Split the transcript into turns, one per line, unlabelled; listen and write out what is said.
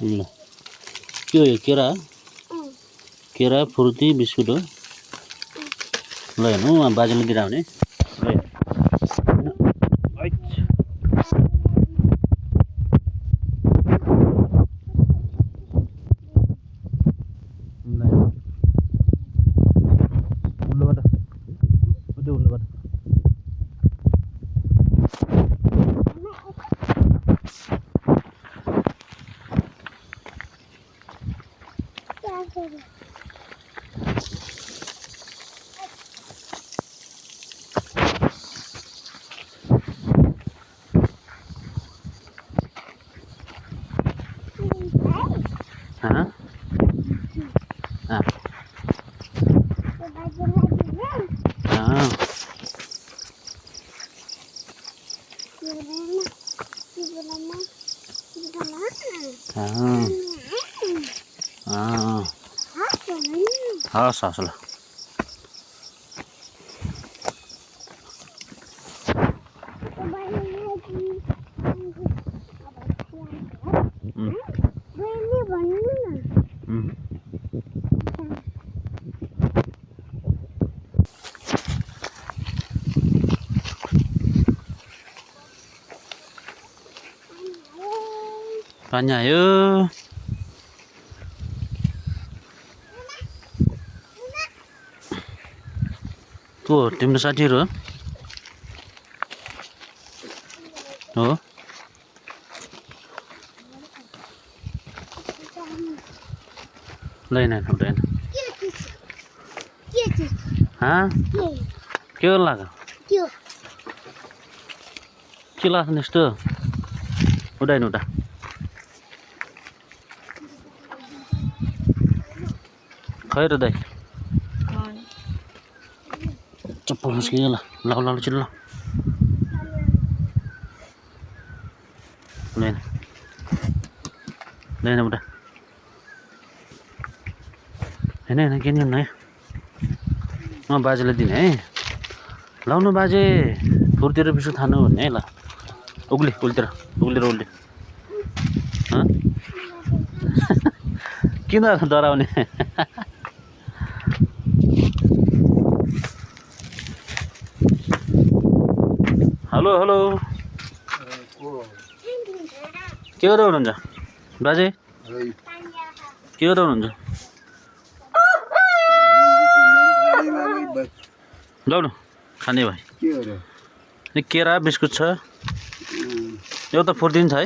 ल के हो यो केरा केरा फ्रुटी बिस्कुट हो ल हेर्नु बाजेले दिएर आउने हस् हस् ल पानी आयो को तिम्रो साथीहरु हो लैन हुँदैन के लाग्यो के लाग्छ यस्तो उडाइन उडा खै र दाइ चप्पल निस्कियो ल लाउ लाउ छिल्लो लैन लैन उडा हैन हैन के नि है म बाजेलाई दिने है लाउनु बाजे फुर्तिर बिस्कुट खानु भन्ने है ल उग्ली उल्तिर उग्लेर उल्ले किन डराउने हेलो हेलो के गर्दै हुनुहुन्छ बाजे के गर्दै हुनुहुन्छ लाउनु खाने भाइ केरा बिस्कुट छ एउटा फुर्दिन्छ है